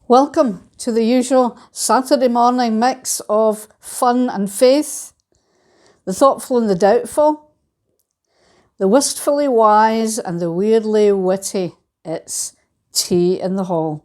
Welcome to the usual Saturday morning mix of fun and faith, the thoughtful and the doubtful, the wistfully wise and the weirdly witty. It's Tea in the Hall.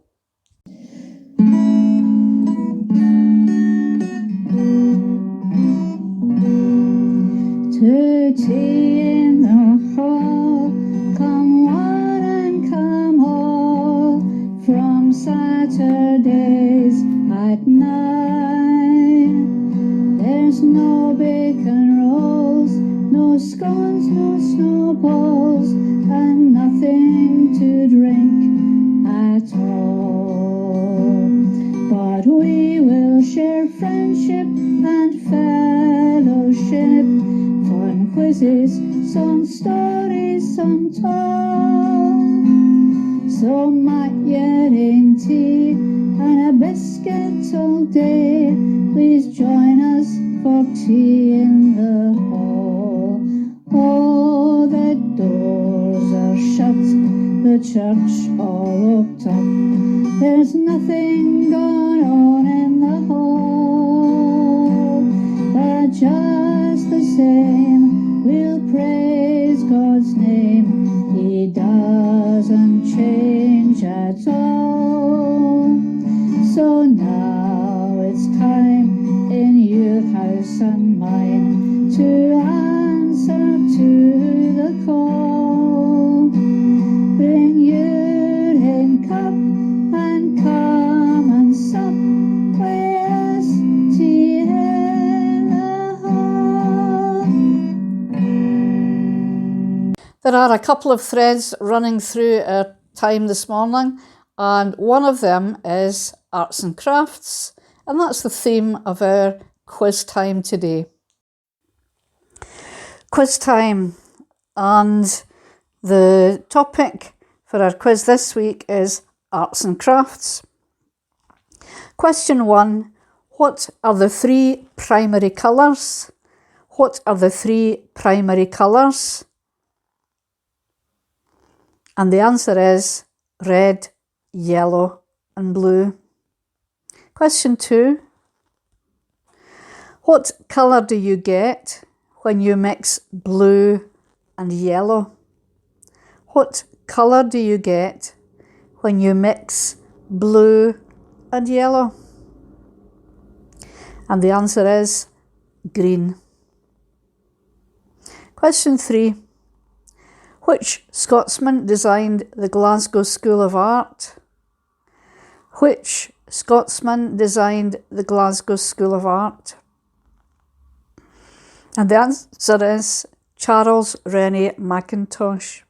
To tea in the hall, come one and come all, from Saturdays at 9. There's no bacon rolls, no scones, no snowballs, and nothing to drink at all. But we will share friendship and fellowship, fun quizzes, some stories, some talk. So might yet in tea and a biscuit all day, please join us for tea in the hall. Oh, the doors are shut, the church all locked up, there's nothing going on in the hall, but just the same we'll praise God's name, He doesn't change at all. So now it's time in your house and mine to answer to the call. Bring your hen cup and come and sup with us, tea in the hall. There are a couple of threads running through our time this morning, and one of them is arts and crafts, and that's the theme of our quiz time today. Quiz time, and the topic for our quiz this week is arts and crafts. Question 1, what are the three primary colours? What are the three primary colours? And the answer is red, yellow and blue. Question 2, what colour do you get when you mix blue and yellow? What colour do you get when you mix blue and yellow? And the answer is green. Question 3, which Scotsman designed the Glasgow School of Art? Which Scotsman designed the Glasgow School of Art? And the answer is Charles Rennie Mackintosh.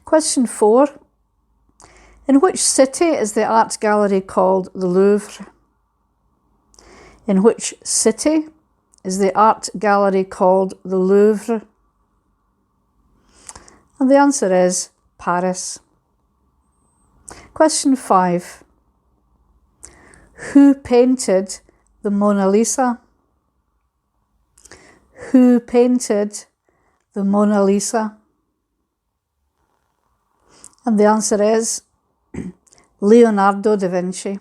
Question 4. In which city is the art gallery called the Louvre? In which city is the art gallery called the Louvre? And the answer is Paris. Question 5. Who painted the Mona Lisa? Who painted the Mona Lisa? And the answer is Leonardo da Vinci.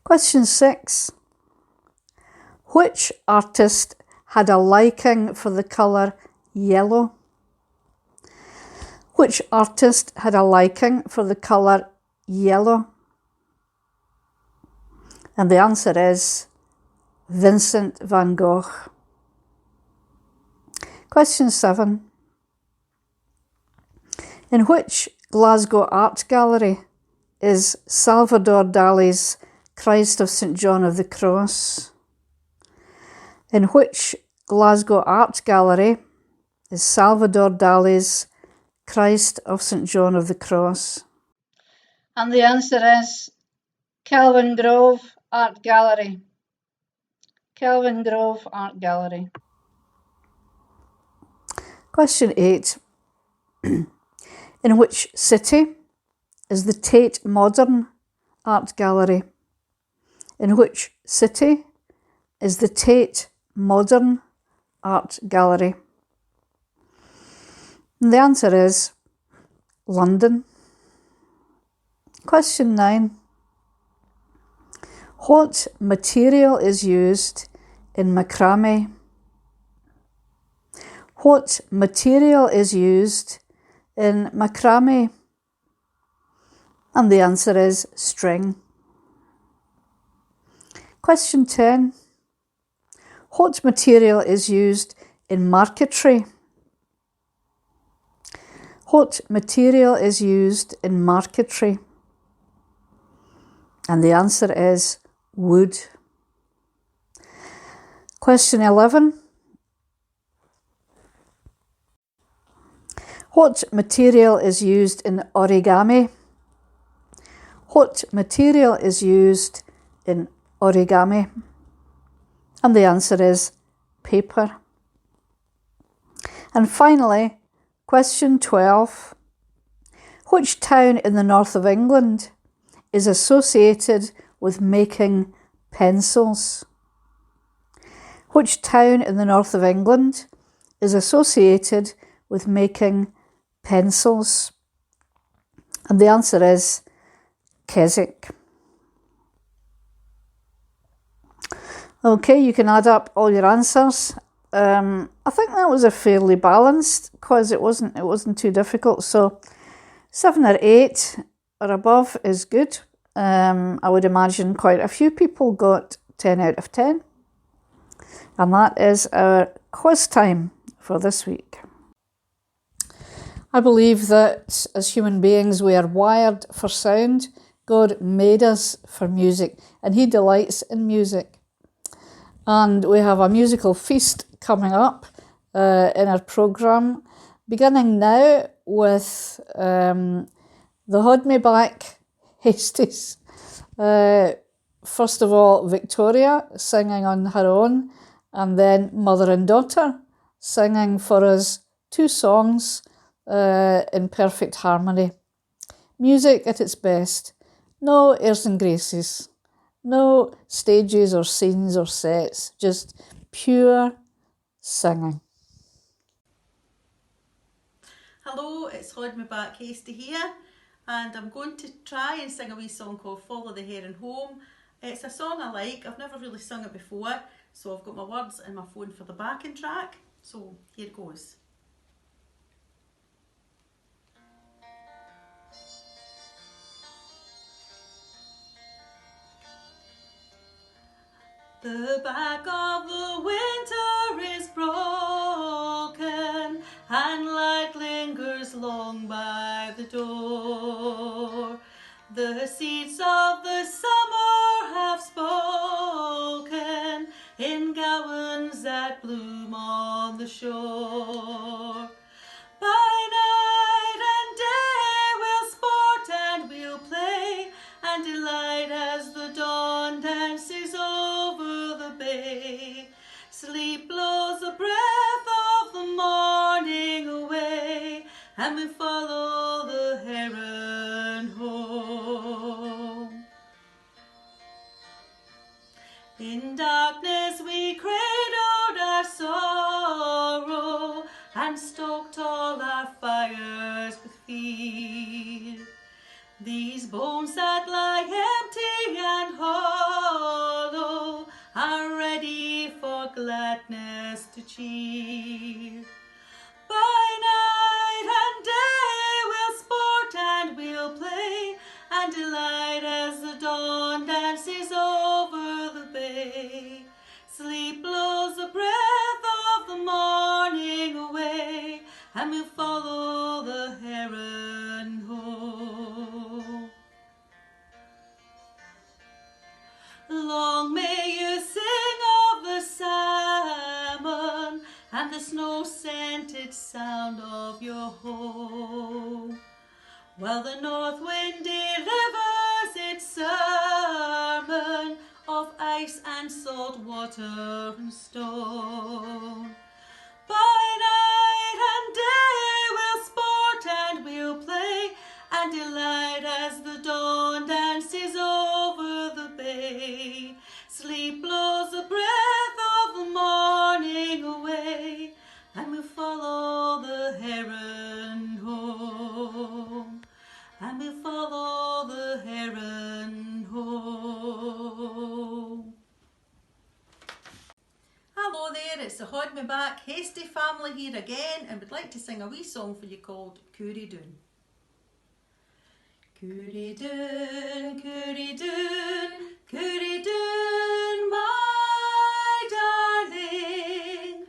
Question 6. Which artist had a liking for the colour yellow? Which artist had a liking for the colour yellow? And the answer is Vincent van Gogh. Question 7. In which Glasgow art gallery is Salvador Dali's Christ of St. John of the Cross? In which Glasgow art gallery is Salvador Dali's Christ of St. John of the Cross? And the answer is Kelvin Grove Art Gallery. Kelvin Grove Art Gallery. Question 8. In which city is the Tate Modern Art Gallery? In which city is the Tate Modern Art Gallery? And the answer is London. Question 9. What material is used in macrame? What material is used in macrame? And the answer is string. Question 10. What material is used in marquetry? What material is used in marquetry? And the answer is wood. Question 11. What material is used in origami? What material is used in origami? And the answer is paper. And finally, question 12. Which town in the north of England is associated with making pencils? Which town in the north of England is associated with making pencils? And the answer is Keswick. Okay, you can add up all your answers. I think that was a fairly balanced because it wasn't too difficult. So 7 or 8 or above is good. I would imagine quite a few people got 10 out of 10. And that is our quiz time for this week. I believe that as human beings we are wired for sound. God made us for music and He delights in music. And we have a musical feast coming up in our programme, beginning now with the Hod Me Back Hasties. First of all, Victoria singing on her own, and then mother and daughter singing for us 2 songs in perfect harmony. Music at its best. No airs and graces. No stages or scenes or sets. Just pure singing. Hello, it's Hod Me Back Hasty here, and I'm going to try and sing a wee song called Follow the Heron Home. It's a song I like. I've never really sung it before, so I've got my words in my phone for the backing track. So here it goes. The back of the winter is broken, and light lingers long by the door. The seeds of the summer have spoken in gowans that bloom on the shore. By night and day we'll sport and we'll play and delight as the dawn dances over the bay. Sleep blows the breath of the morning away, and we follow the heron home. In darkness we cradled our sorrow and stoked all our fires with fear. These bones that lie empty and hollow are ready for gladness to cheer. By night and day we'll sport and we'll play and delight as the dawn dances over the bay. Sleep blows the breath of the morning away, and we'll follow the heron home. Long may you sing of the salmon and the snow-scented sound of your home, while the north wind delivers its sermon of ice and salt water and stone. By night and day we'll sport and we'll play and delight as the dawn dances over the bay. Sleep blows the breath of the morning away, and we'll follow the heron home. And we'll follow the heron home. Hello there, it's the Haud Me Back Hasty family here again, and we'd like to sing a wee song for you called Coorie Doon. Coorie Doon, Coorie Doon, Coorie Doon, my darling.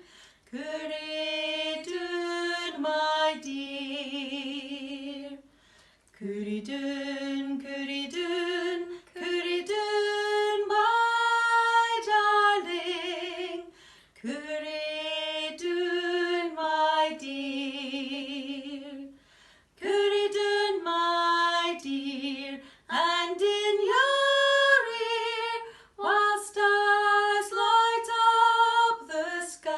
Coorie Doon, my dear. Coorie Doon, Coorie Doon, Coorie Doon, my darling. Coorie Doon, my dear. Coorie Doon, my dear, and in your ear, while stars light up the sky,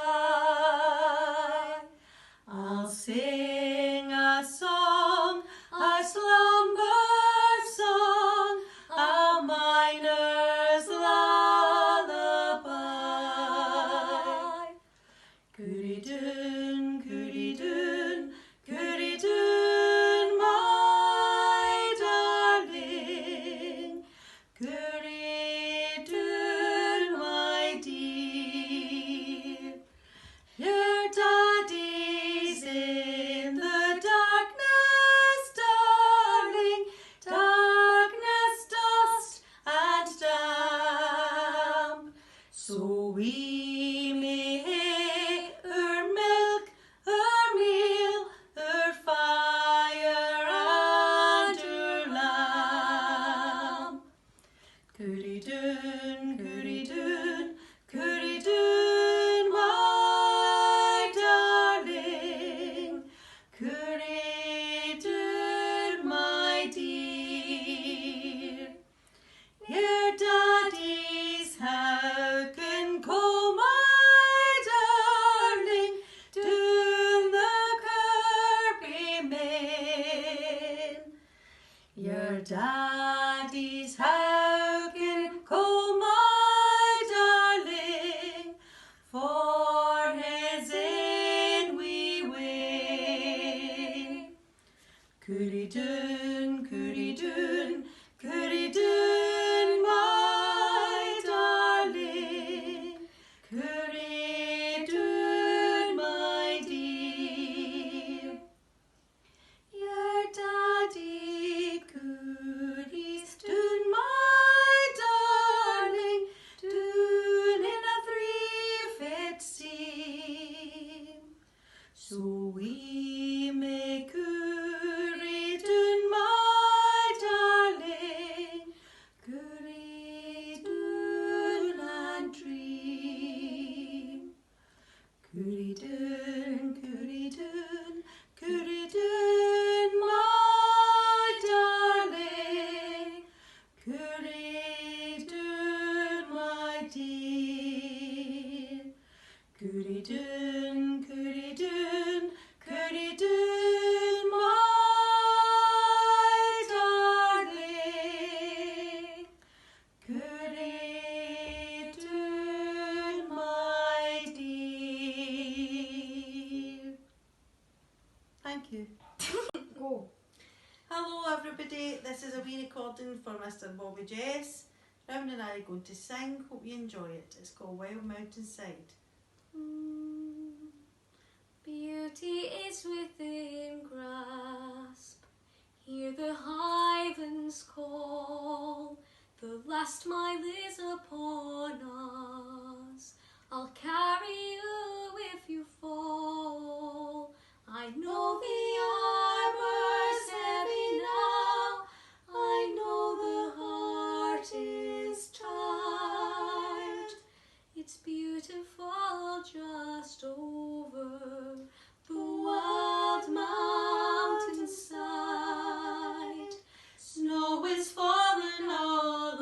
I'll sing a song, a slumber song, a miner's lullaby. Coorie Doon, Coorie Doon, Coorie Doon, my darling. Coorie Doon, my dear. Your daddy's in the darkness, darling, darkness, dust and damp. So we may our milk, our meal, our fire and our lamb. Coorie Doon, Coorie Doon, Coorie Doon, my darling. Coorie Doon, my dear. Your daddy's how can go, my darling, doon the Kirby main. Your daddy's how can go, my darling, for his in wee way. Coorie Doon, Coorie Doon, Coorie Doon, my darling. Coorie Doon, my dear. Your daddy Coorie's Doon, my darling, Doon in a 3-foot seam. So we may Coorie Doon, my darling, Coorie Doon and dream. Coorie Doon, Coorie Doon, Coorie Doon, my darling. Coorie Doon, my dear. Coorie Doon, Coorie Doon, Coorie Doon, my darling. Coorie Doon, my dear. Thank you. Go. Hello everybody, this is a wee recording for Mr. Bobby Jess. Round and I are going to sing, hope you enjoy it. It's called Wild Mountainside. Beauty is within grasp. Hear the highlands call. The last mile is upon us. I'll carry you if you fall. I know the armor's heavy now. I know the heart is tired. It's beautiful just over the wild mountainside. Snow is falling all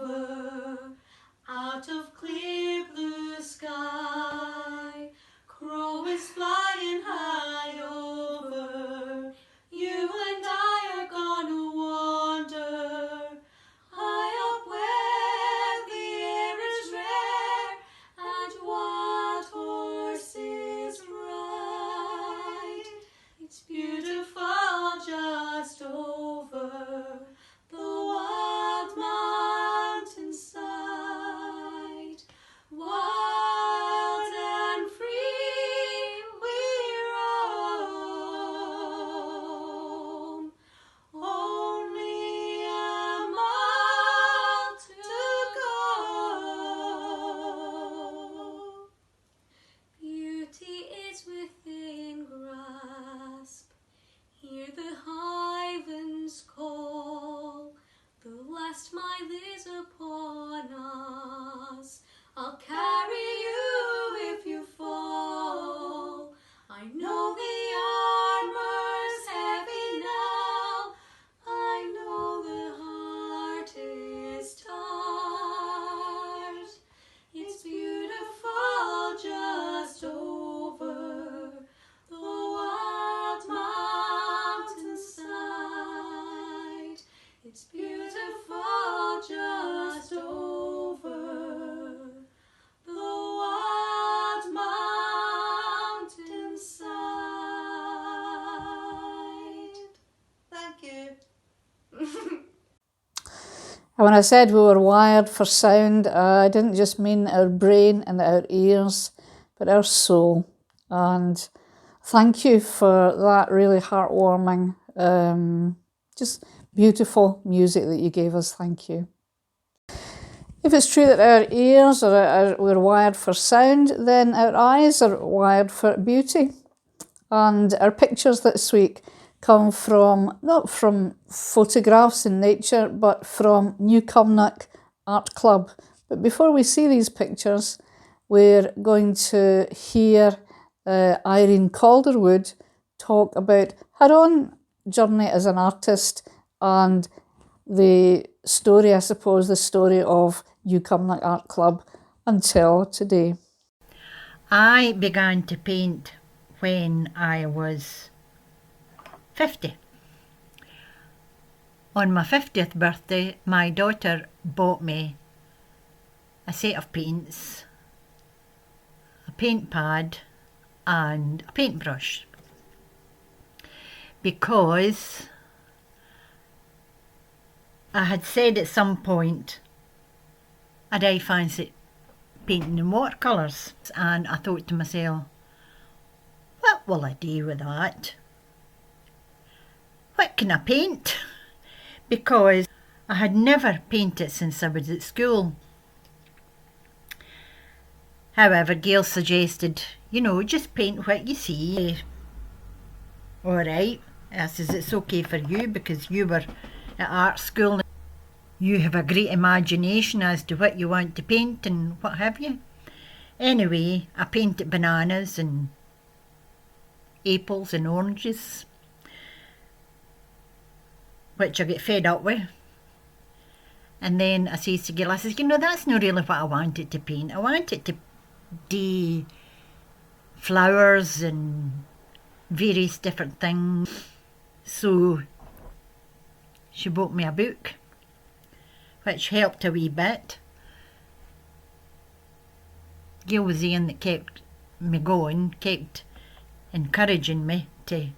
over out of clear blue sky. cast my lids upon us. I'll carry you if you fall. I know the armor's heavy now. I know the heart is tired. It's beautiful just over the wild mountainside. It's beautiful just over the wild mountainside. Thank you. And when I said we were wired for sound, I didn't just mean our brain and our ears, but our soul. And thank you for that really heartwarming, just beautiful music that you gave us. Thank you. If it's true that our ears we're wired for sound, then our eyes are wired for beauty. And our pictures this week come from, not from photographs in nature, but from New Cumnock Art Club. But before we see these pictures, we're going to hear Irene Calderwood talk about her own journey as an artist and the story, I suppose, the story of New Cumnock Art Club until today. I began to paint when I was 50. On my 50th birthday, my daughter bought me a set of paints, a paint pad and a paintbrush, because I had said at some point I fancy painting in watercolours, and I thought to myself, what will I do with that? What can I paint? Because I had never painted since I was at school. However, Gail suggested, just paint what you see. Alright, I says it's okay for you because you were at art school. You have a great imagination as to what you want to paint and what have you. Anyway, I painted bananas and apples and oranges, which I get fed up with. And then I says to Gail, I says, that's not really what I wanted to paint. I wanted to do flowers and various different things. So she bought me a book, which helped a wee bit. Gail was the one that kept me going, kept encouraging me to.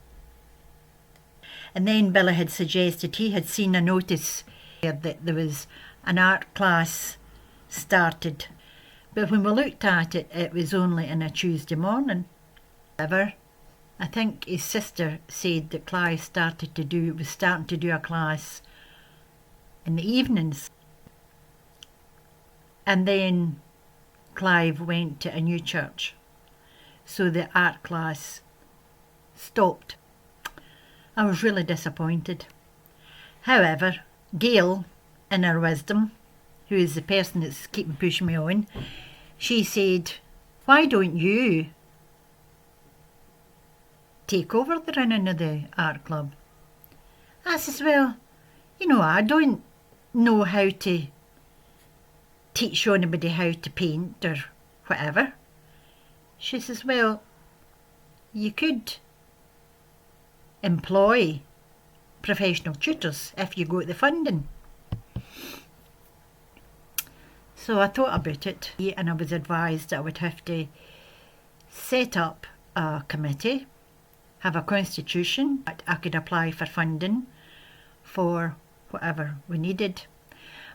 And then Billy had suggested, he had seen a notice that there was an art class started. But when we looked at it, it was only on a Tuesday morning. However, I think his sister said that Clive was starting to do a class in the evenings. And then Clive went to a new church, so the art class stopped. I was really disappointed. However, Gail, in her wisdom, who is the person that's keeping pushing me on, she said, why don't you take over the running of the art club? I says, well, I don't know how to teach anybody how to paint or whatever. She says, well, you could employ professional tutors if you got the funding. So I thought about it, and I was advised that I would have to set up a committee, have a constitution, that I could apply for funding for whatever we needed.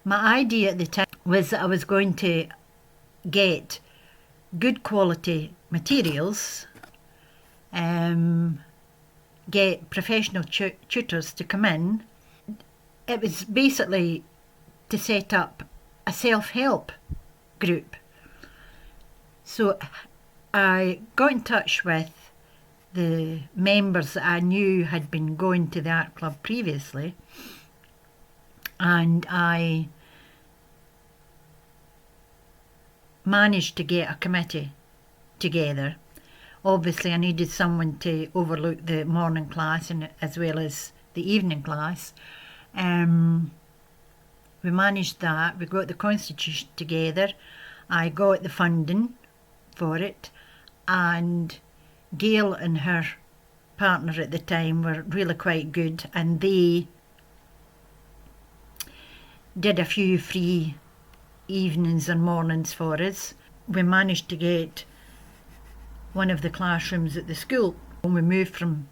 My idea at the time was that I was going to get good quality materials, get professional tutors to come in. It was basically to set up a self-help group. So I got in touch with the members that I knew had been going to the art club previously, and I managed to get a committee together. Obviously I needed someone to overlook the morning class and as well as the evening class. We managed that, we got the constitution together, I got the funding for it, and Gail and her partner at the time were really quite good, and they did a few free evenings and mornings for us. We managed to get one of the classrooms at the school. When we moved from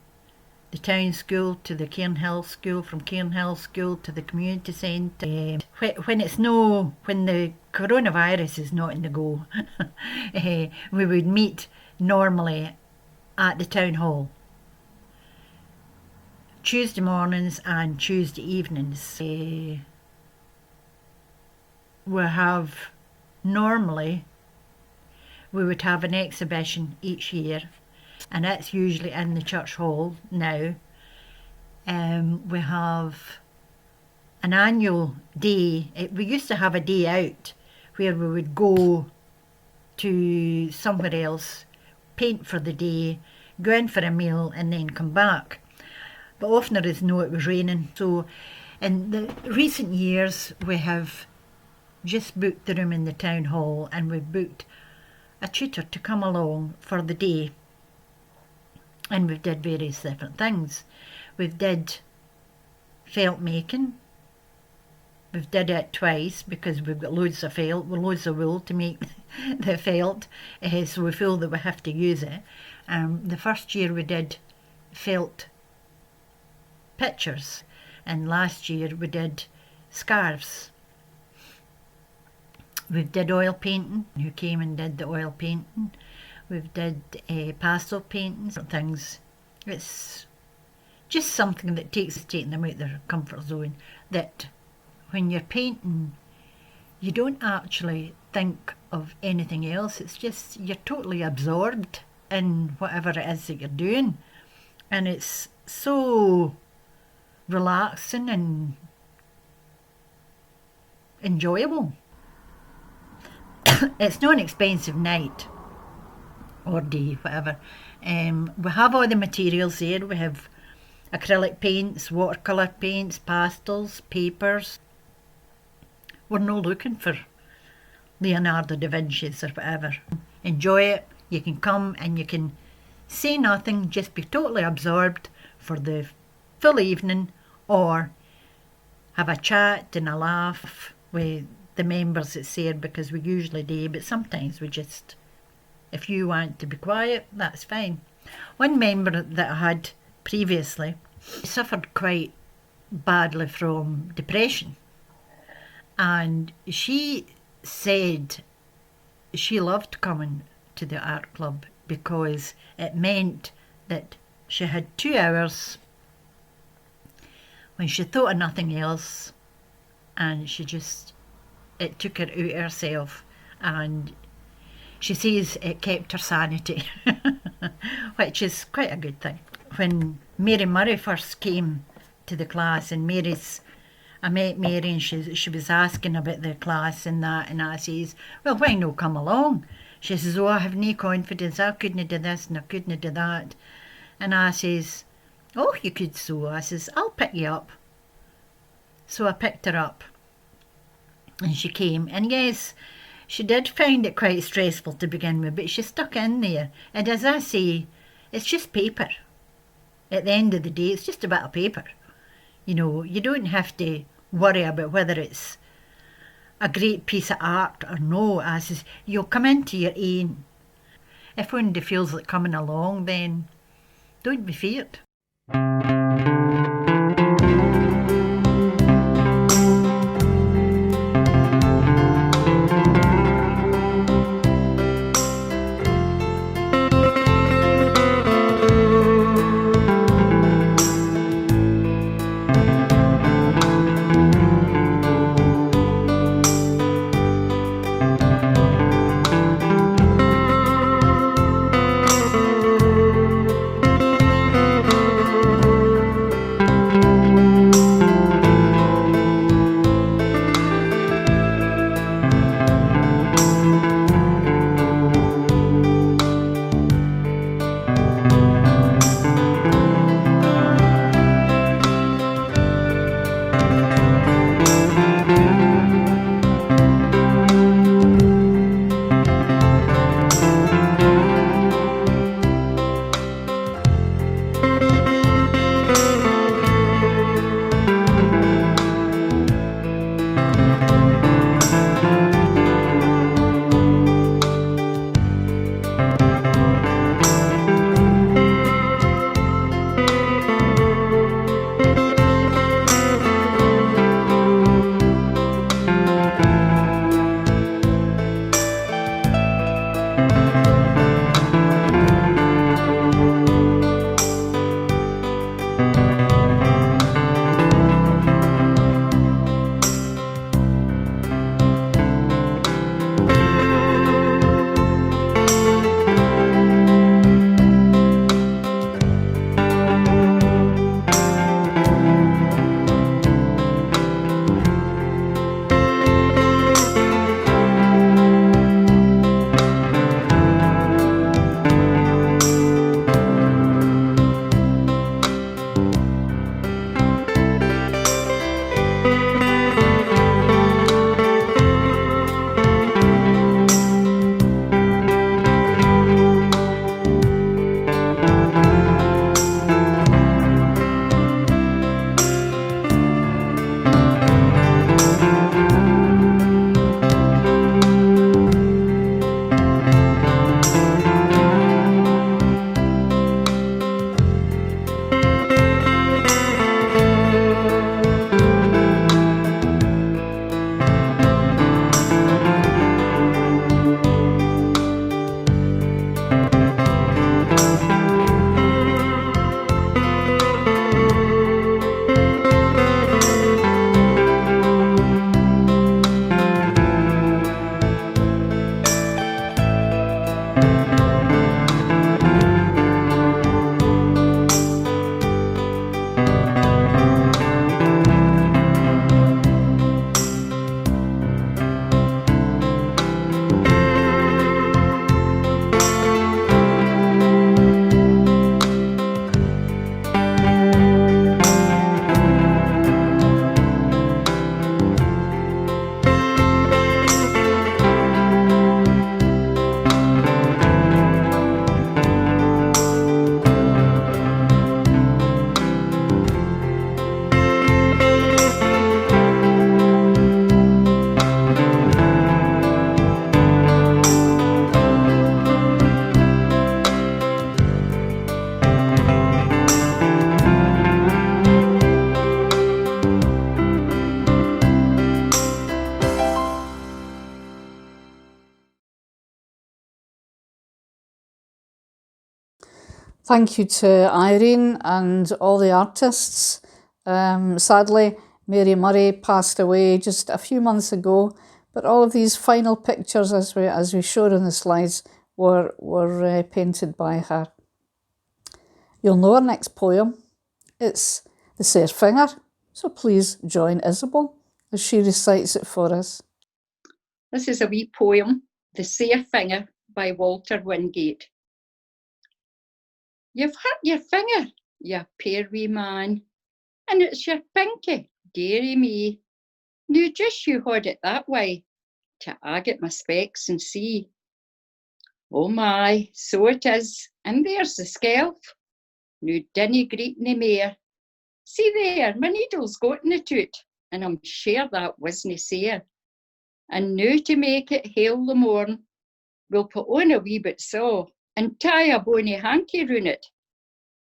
the town school to the Cairnhill school, from Cairnhill school to the community centre. When the coronavirus is not in the go, we would meet normally at the town hall. Tuesday mornings and Tuesday evenings. We would have an exhibition each year, and that's usually in the church hall now. We have an annual day. We used to have a day out where we would go to somewhere else, paint for the day, go in for a meal and then come back. But often as no, it was raining. So in the recent years we have just booked the room in the town hall, and we've booked a tutor to come along for the day, and we've did various different things. We've did felt making. We've did it twice because we've got loads of felt, with loads of wool to make the felt, so we feel that we have to use it. The first year we did felt pictures, and last year we did scarves. We did oil painting, who came and did the oil painting. We've did pastel paintings and things. It's just something that taking them out of their comfort zone, that when you're painting you don't actually think of anything else. It's just you're totally absorbed in whatever it is that you're doing, and it's so relaxing and enjoyable. It's not an expensive night or day, whatever. We have all the materials there. We have acrylic paints, watercolour paints, pastels, papers. We're not looking for Leonardo da Vinci's or whatever. Enjoy it. You can come and you can say nothing, just be totally absorbed for the full evening, or have a chat and a laugh with the members that's there, because we usually do, but sometimes we just, if you want to be quiet, that's fine. One member that I had previously suffered quite badly from depression, and she said she loved coming to the art club because it meant that she had 2 hours when she thought of nothing else, and it took her out of herself, and she says it kept her sanity, which is quite a good thing. When Mary Murray first came to the class, and I met Mary, and she was asking about the class and that, and I says, well, why no come along? She says, oh, I have no confidence, I couldn't do this and I couldn't do that. And I says, oh, you could so. I says, I'll pick you up. So I picked her up, and she came, and yes, she did find it quite stressful to begin with, but she stuck in there. And as I say, it's just paper. At the end of the day, it's just a bit of paper. You know, you don't have to worry about whether it's a great piece of art or no. I says, you'll come into your own. If one feels like coming along, then don't be feared. Thank you to Irene and all the artists. Sadly, Mary Murray passed away just a few months ago, but all of these final pictures, as we showed in the slides, were painted by her. You'll know our next poem. It's The Sair Finger, so please join Isabel as she recites it for us. This is a wee poem, The Sair Finger by Walter Wingate. You've hurt your finger, you poor wee man, and it's your pinky, dearie me. Now just you hold it that way, till I get my specs and see. Oh my, so it is, and there's the skelf. Now dinna greet nae mair. See there, my needle's got in the toot, and I'm sure that wasna sair. And now to make it hail the morn, we'll put on a wee bit saw, and tie a bonny hanky round it.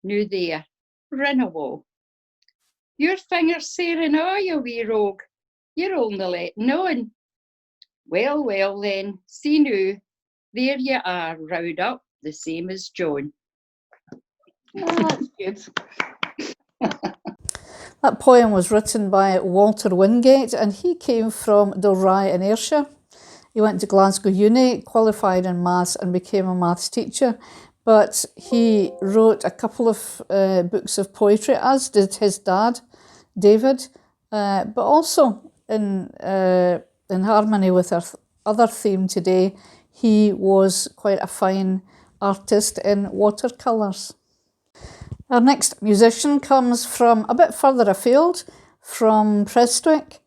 Now there, run awa. Your finger's sair and a', you wee rogue, you're only letting on. Well, well then, see now, there you are, rowed up, the same as John. Oh, that's good. That poem was written by Walter Wingate, and he came from Dalry in Ayrshire. He went to Glasgow Uni, qualified in maths and became a maths teacher, but he wrote a couple of books of poetry, as did his dad, David, but also in harmony with our other theme today, he was quite a fine artist in watercolours. Our next musician comes from a bit further afield, from Prestwick,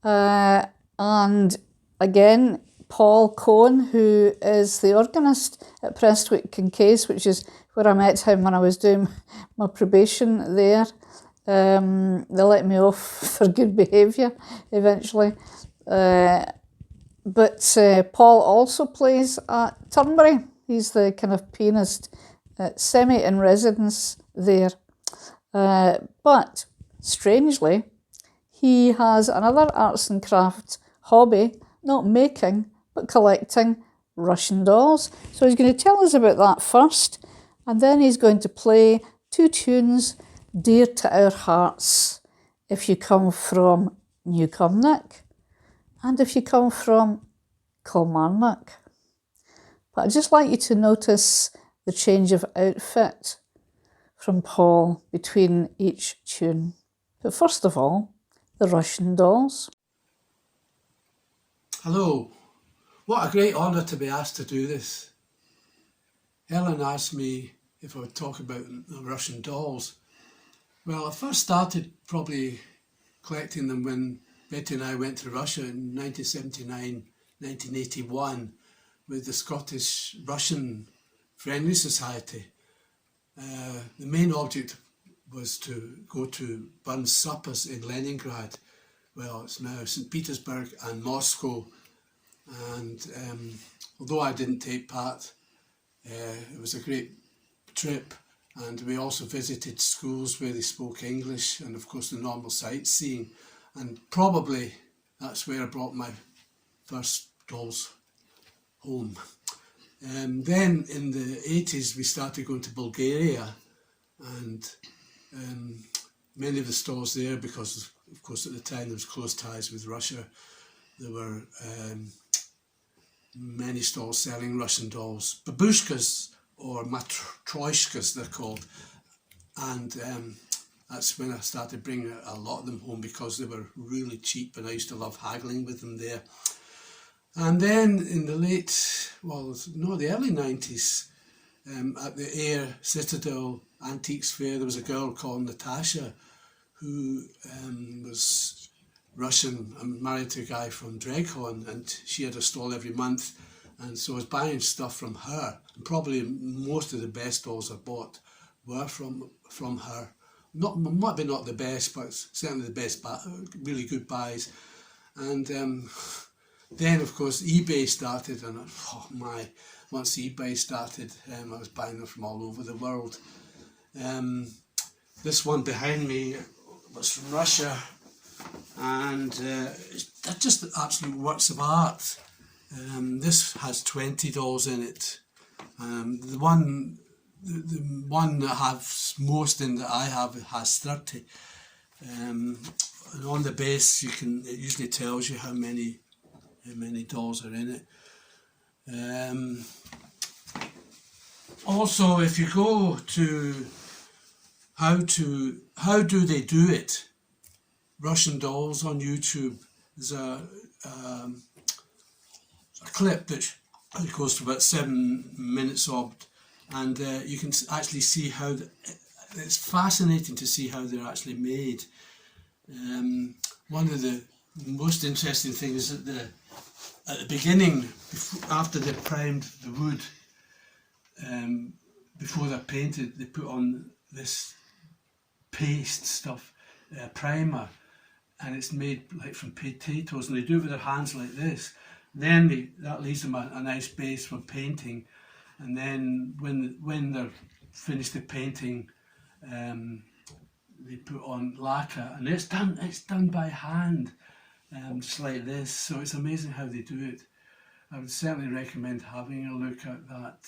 and again, Paul Cohen, who is the organist at Prestwick Kincaid, which is where I met him when I was doing my probation there. They let me off for good behaviour eventually. But Paul also plays at Turnberry. He's the kind of pianist, semi in residence there. But strangely, he has another arts and crafts hobby, not making, but collecting Russian dolls. So he's going to tell us about that first, and then he's going to play two tunes dear to our hearts. If you come from Newcomnock, and if you come from Kilmarnock. But I'd just like you to notice the change of outfit from Paul between each tune. But first of all, the Russian dolls. Hello. What a great honour to be asked to do this. Helen asked me if I would talk about the Russian dolls. Well, I first started probably collecting them when Betty and I went to Russia in 1979, 1981 with the Scottish Russian Friendly Society. The main object was to go to Burns suppers in Leningrad. Well, it's now St. Petersburg and Moscow. And although I didn't take part, it was a great trip. And we also visited schools where they spoke English and, of course, the normal sightseeing. And probably that's where I brought my first dolls home. Then in the 80s, we started going to Bulgaria, and many of the stores there, because of course at the time there was close ties with Russia, there were many stores selling Russian dolls, babushkas or matryoshkas they're called, and that's when I started bringing a lot of them home because they were really cheap, and I used to love haggling with them there. And then in the the early 90s, at the Ayr Citadel Antiques Fair, there was a girl called Natasha who was Russian and married to a guy from Dreghorn, and she had a stall every month. And so I was buying stuff from her, and probably most of the best dolls I bought were from her. Might be not the best, but certainly the best, really good buys. And then, of course, eBay started, and once eBay started, I was buying them from all over the world. This one behind me was from Russia, and they're just absolute works of art. This has 20 dolls in it. The one the one that has most in that I have has 30. And on the base, it usually tells you how many dolls are in it. Also, if you go to how do they do it, Russian dolls on YouTube, there's a clip that goes to about 7 minutes odd, and you can actually see how it's fascinating to see how they're actually made. One of the most interesting things is that at the beginning, after they've primed the wood, before they're painted, they put on this paste stuff, primer, and it's made like from potatoes, and they do it with their hands like this. Then that leaves them a nice base for painting, and then when they're finished the painting, they put on lacquer, and it's done by hand, just like this. So it's amazing how they do it. I would certainly recommend having a look at that.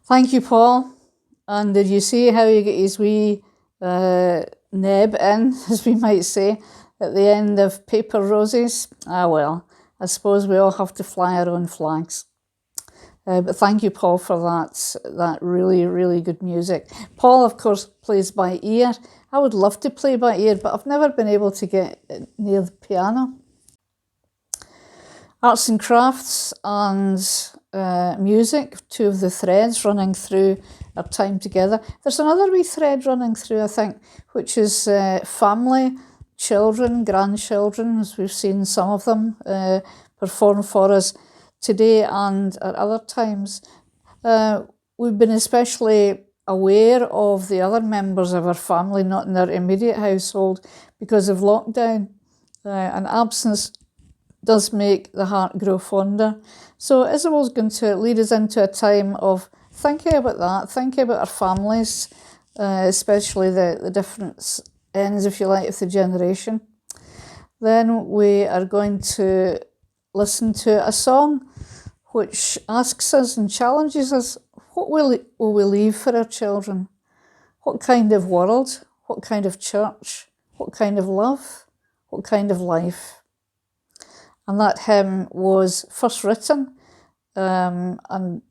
Thank you, Paul. And did you see how he got his wee neb in, as we might say, at the end of Paper Roses? Ah, well, I suppose we all have to fly our own flags. But thank you, Paul, for that really, really good music. Paul, of course, plays by ear. I would love to play by ear, but I've never been able to get near the piano. Arts and crafts and music, two of the threads running through our time together. There's another wee thread running through, I think, which is family, children, grandchildren, as we've seen some of them perform for us today and at other times. We've been especially aware of the other members of our family not in our immediate household because of lockdown, and absence does make the heart grow fonder. So Isabel's going to lead us into a time of thinking about that, thinking about our families, especially the different ends, if you like, of the generation. Then we are going to listen to a song which asks us and challenges us, what will we leave for our children? What kind of world? What kind of church? What kind of love? What kind of life? And that hymn was first written and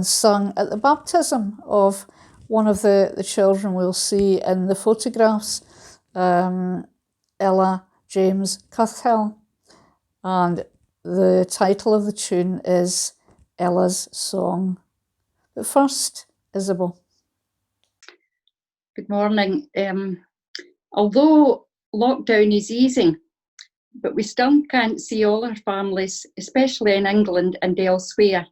sung at the baptism of one of the children we'll see in the photographs, Ella James Cuthell. And the title of the tune is Ella's Song. But first, Isabel. Good morning. Although lockdown is easing, but we still can't see all our families, especially in England and elsewhere.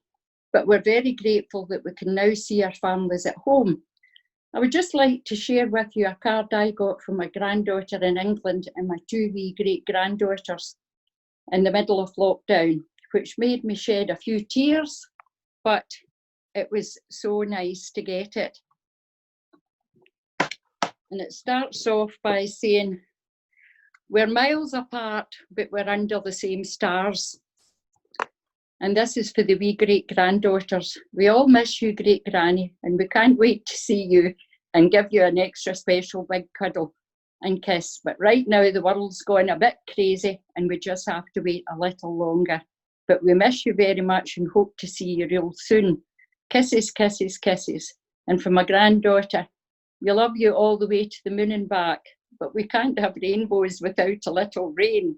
But we're very grateful that we can now see our families at home. I would just like to share with you a card I got from my granddaughter in England and my 2 wee great-granddaughters in the middle of lockdown, which made me shed a few tears, but it was so nice to get it. And it starts off by saying, we're miles apart, but we're under the same stars. And this is for the wee great-granddaughters. We all miss you, great-granny, and we can't wait to see you and give you an extra special big cuddle and kiss. But right now the world's going a bit crazy and we just have to wait a little longer. But we miss you very much and hope to see you real soon. Kisses, kisses, kisses. And for my granddaughter, we love you all the way to the moon and back, but we can't have rainbows without a little rain.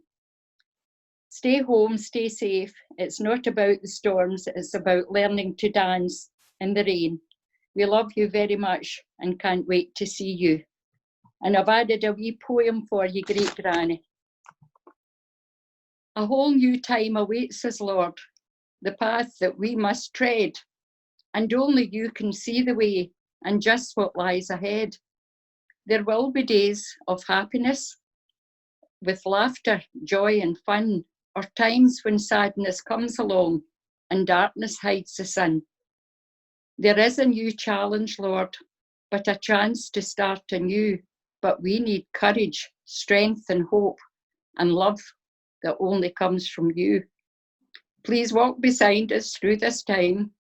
Stay home, stay safe. It's not about the storms, it's about learning to dance in the rain. We love you very much and can't wait to see you. And I've added a wee poem for you, great-granny. A whole new time awaits us, Lord, the path that we must tread, and only you can see the way and just what lies ahead. There will be days of happiness with laughter, joy and fun, or times when sadness comes along and darkness hides the sun. There is a new challenge, Lord, but a chance to start anew. But we need courage, strength and hope and love that only comes from you. Please walk beside us through this time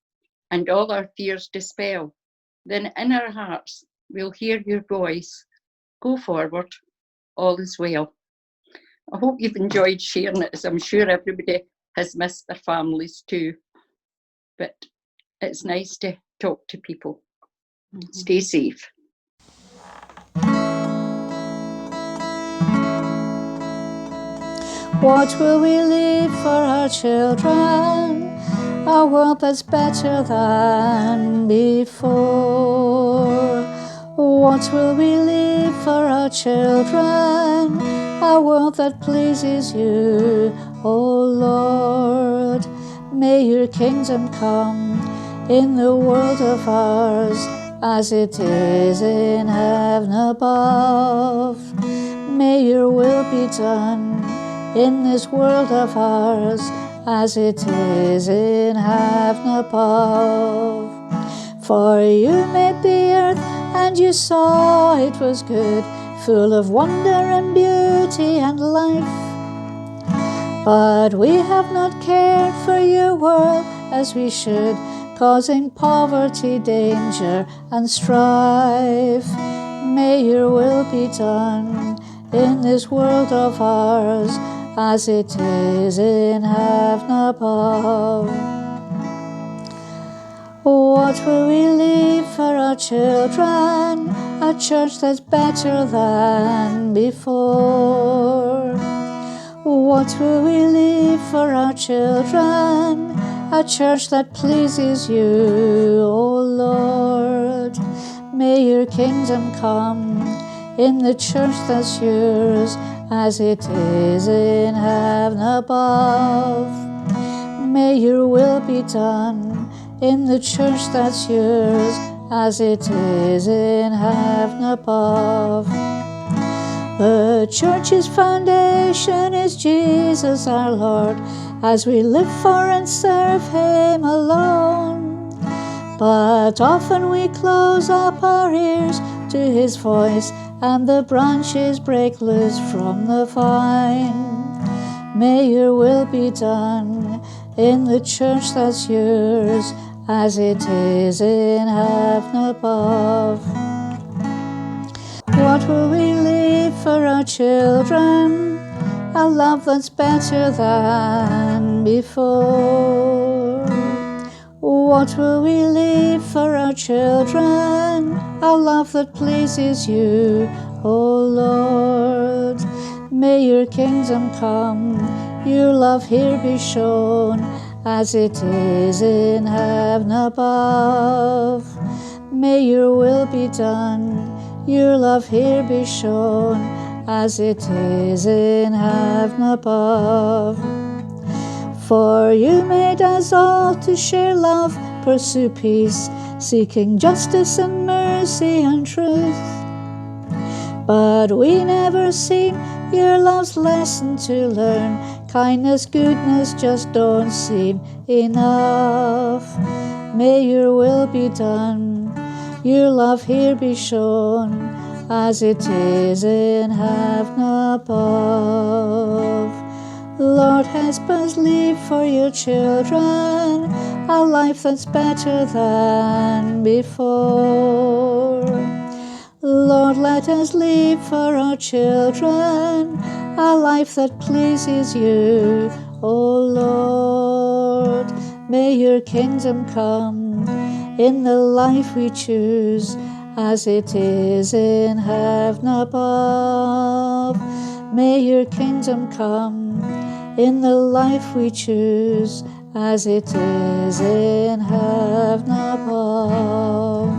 and all our fears dispel. Then in our hearts we'll hear your voice. Go forward, all is well. I hope you've enjoyed sharing it, as I'm sure everybody has missed their families too. But it's nice to talk to people. Stay safe. What will we leave for our children? A world that's better than before. What will we leave for our children? A world that pleases you, O Lord. May your kingdom come in the world of ours as it is in heaven above. May your will be done in this world of ours as it is in heaven above. For you made the earth and you saw it was good, full of wonder and beauty and life. But we have not cared for your world as we should, causing poverty, danger and strife. May your will be done in this world of ours as it is in heaven above. What will we leave for our children? A church that's better than before. What will we leave for our children? A church that pleases you, O Lord. May your kingdom come in the church that's yours as it is in heaven above. May your will be done in the church that's yours, as it is in heaven above. The church's foundation is Jesus our Lord, as we live for and serve him alone. But often we close up our ears to his voice, and the branches break loose from the vine. May your will be done in the church that's yours, as it is in heaven above. What will we leave for our children? A love that's better than before. What will we leave for our children? A love that pleases you, O Lord. May your kingdom come, your love here be shown, as it is in heaven above. May your will be done, your love here be shown, as it is in heaven above. For you made us all to share love, pursue peace, seeking justice and mercy and truth. But we never seem your love's lesson to learn. Kindness, goodness just don't seem enough. May your will be done, your love here be shown, as it is in heaven above. Lord, help us live for your children, a life that's better than before. Lord, let us live for our children, a life that pleases you, O Lord. May your kingdom come in the life we choose, as it is in heaven above. May your kingdom come in the life we choose, as it is in heaven above.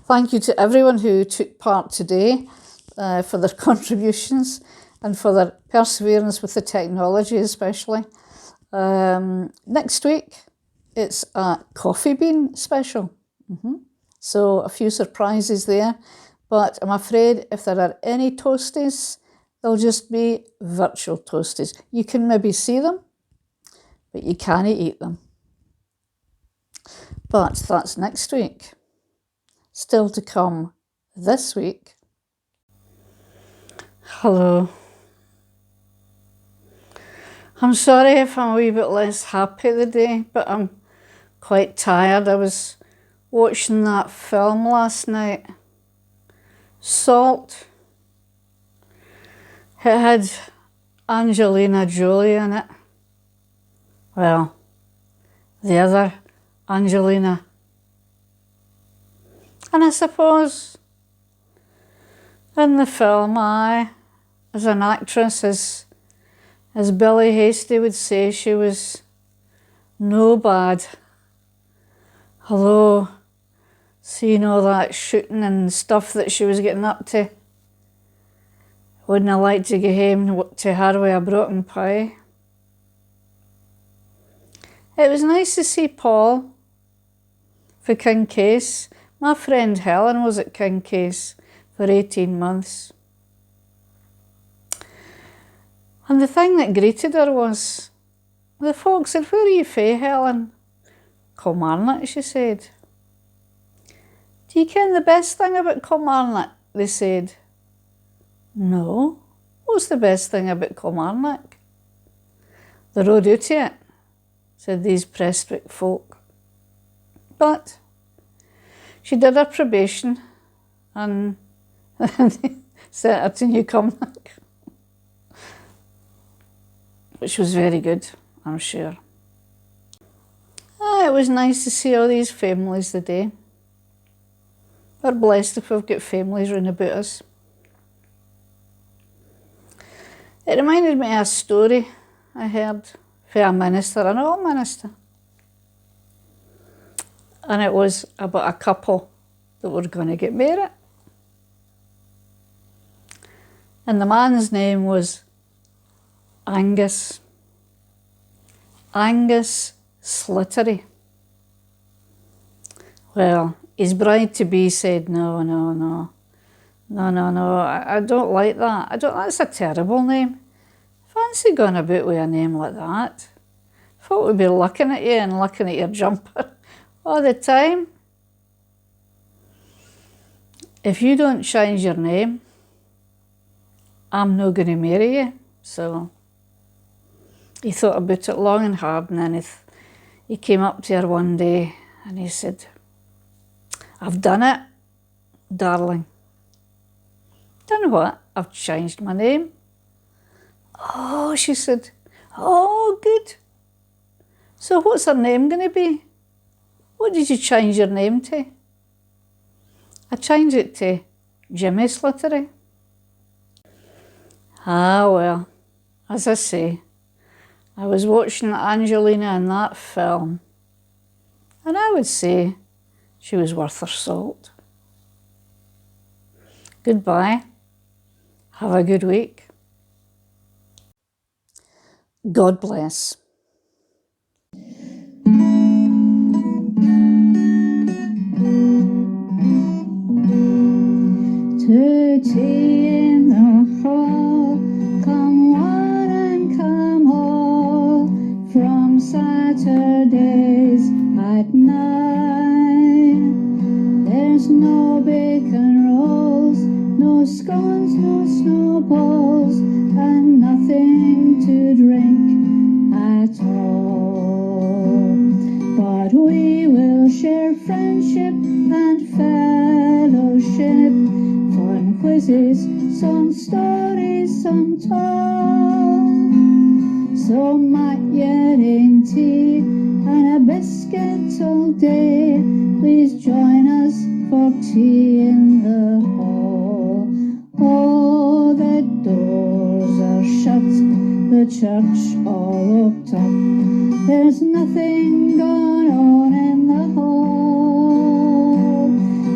Thank you to everyone who took part today for their contributions and for their perseverance with the technology especially. Next week, it's a coffee bean special. So a few surprises there. But I'm afraid if there are any toasties, they'll just be virtual toasties. You can maybe see them, but you can't eat them. But that's next week. Still to come this week. Hello. I'm sorry if I'm a wee bit less happy today, but I'm quite tired. I was watching that film last night, Salt. It had Angelina Jolie in it. Well, the other Angelina. And I suppose in the film, as an actress, as Billy Hasty would say, she was no bad. Although, seeing all that shooting and stuff that she was getting up to, wouldn't have liked to get home to her with a broken pie. It was nice to see Paul for King Case. My friend Helen was at King Case for 18 months. And the thing that greeted her was, the folks said, "Where are you fae, Helen?" "Kilmarnock," she said. "Do you ken the best thing about Kilmarnock?" they said. "No. What's the best thing about Kilmarnock?" "The road out to it," said these Prestwick folk. But she did her probation and sent her to Newcomnock, which was very good, I'm sure. It was nice to see all these families today. We're blessed if we've got families round about us. It reminded me of a story I heard from a minister, an old minister. And it was about a couple that were going to get married. And the man's name was Angus. Angus Slattery. Well, his bride-to-be said, no, I don't like that. That's a terrible name. Fancy going about with a name like that. Folk would be looking at you and looking at your jumper all the time. If you don't change your name, I'm not going to marry you. So he thought about it long and hard, and then he came up to her one day and he said, I've done it, darling. Done what? I've changed my name. Oh, she said, oh, good. So what's her name going to be? What did you change your name to? I changed it to Jimmy Slattery. Ah, well, as I say, I was watching Angelina in that film, and I would say she was worth her salt. Goodbye. Have a good week. God bless. To tea in the hall, come one and come all, from Saturdays at 9. There's no bacon rolls, no scones, no snowballs, and nothing to drink at all. But we will share friendship and fellowship, fun quizzes, some stories, some talk. So mat in tea and a biscuit all day, please join us for tea in the hall. Oh, the doors are shut, the church all locked up, there's nothing going on in the hall,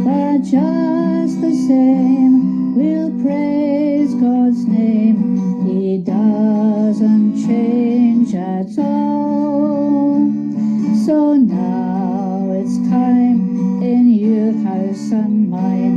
but just the same we'll praise God's name, He doesn't change at all. So now it's time in your house and mine